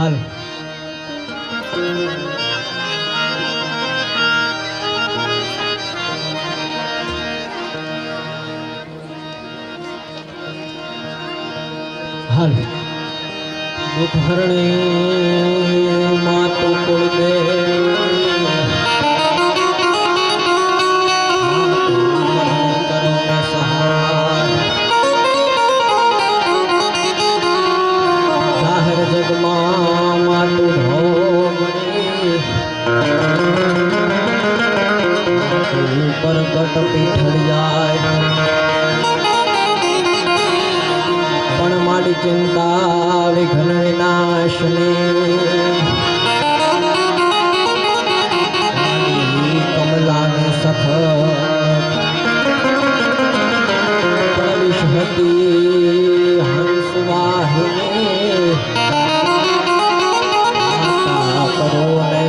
હાલ હાલ દુઃખ હરણે માતું કુળ દે જાહેર જગમાં માતું ધોમણી પરગટ પીઠળ જાય પણ મારી ચિંતા વિઘ્ન વિનાશની કમલાને સખત પ્રવિશતી હંસ વાહિની કરો ને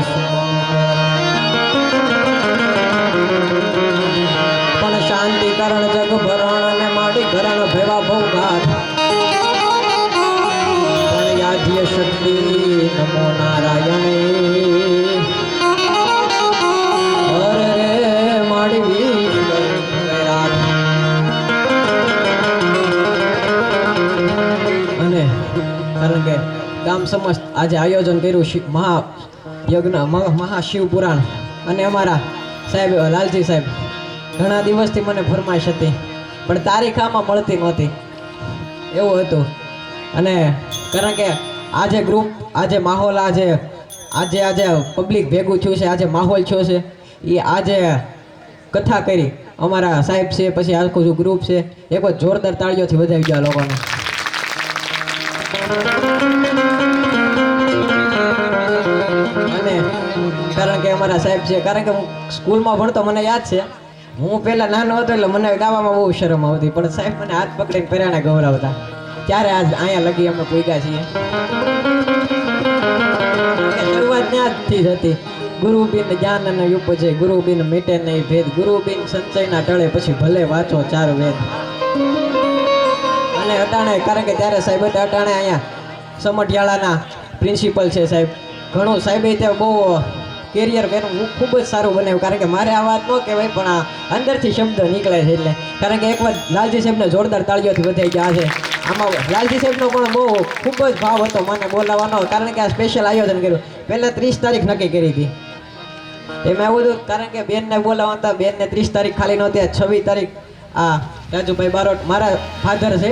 પણ શાંતિ કરણ જગ ભરણ અને માડી કરણ ભેવા ભોગાટ શક્તિ નમો નારાયણે હરે માડી અને કારણ કે ગામ સમસ્ત આજે આયોજન કર્યું મહાયજ્ઞ મહાશિવ પુરાણ અને અમારા સાહેબ લાલજી સાહેબ ઘણા દિવસથી મને ફરમાઈશ હતી પણ તારીખ આમાં મળતી નહોતી એવું હતું અને કારણ કે આજે ગ્રુપ આજે માહોલ આજે પબ્લિક ભેગું થયું છે આજે માહોલ થયો છે એ આજે કથા કરી અમારા સાહેબ છે પછી આખું જો ગ્રુપ છે એક વાર જોરદાર તાળીઓથી વધાવી ગયા લોકોને અને કારણ કે અમારા સાહેબ છે કારણ કે હું સ્કૂલમાં ભણતો મને યાદ છે હું પહેલાં નાનો હતો એટલે મને ગાવામાં બહુ શરમ આવતી પણ સાહેબ મને હાથ પકડીને પહેરાને ગૌરવતા ત્યારે આજ અહીંયા લગી અમે પૂગ્યા છીએ શરૂઆત ત્યાંથી જ હતી ગુરુબિન જ્ઞાન અને ઉપજે ગુરુબિન મીટે નહીં ભેદ ગુરુબિન સંચયના ટળે પછી ભલે વાંચો ચાર વેદ અને અટાણે કારણ કે ત્યારે સાહેબ અટાણે અહીંયા સમઢિયાળાના પ્રિન્સિપલ છે સાહેબ ઘણું સાહેબે ત્યાં બહુ કેરિયર કર્યું હું ખૂબ જ સારું બનાવ્યું કારણ કે મારે આ વાત ન કહેવાય પણ આ અંદરથી શબ્દ નીકળે છે એટલે કારણ કે એકવાર લાલજી સાહેબને જોરદાર તાળીઓથી વધાઈ ગયા છે આમાં લાલજી સાહેબનો પણ બહુ ખૂબ જ ભાવ હતો મને બોલાવવાનો કારણ કે આ સ્પેશિયલ આયોજન કર્યું પહેલાં 30 તારીખ નક્કી કરી હતી એમાં એવું હતું કારણ કે બેનને બોલાવવા હતા બેનને 30 તારીખ ખાલી નહોતી 26 તારીખ આ રાજુભાઈ બારોટ મારા ફાધર છે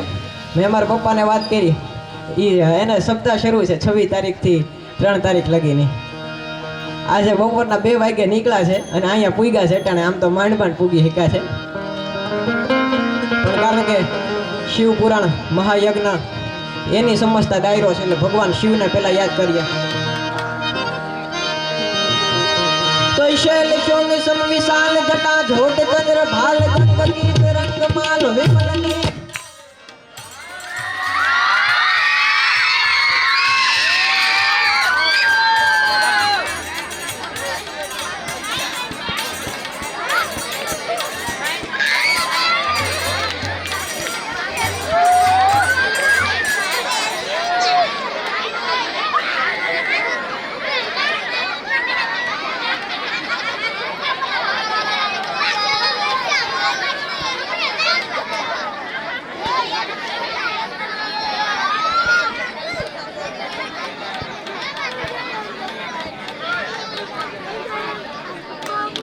મેં મારા પપ્પાને વાત કરી એને સપ્તાહ શરૂ છે 26 તારીખથી 3 તારીખ લગીની આજે બપોરના 2 વાગે નીકળ્યા છે અને અહીંયા પૂગ્યા છે એટલે આમ તો માંડ પૂગી શક્યા છે પણ કારણ કે શિવ પુરાણ મહાયજ્ઞ એની સમજતા ડાયરો છે એટલે ભગવાન શિવને પહેલા યાદ કરીએ તો શૈલ ચોની સમ વિશાલ જટા ઝોટ ચંદ્ર ભાલ ગંગ ગીત રંગ માલ વિમલ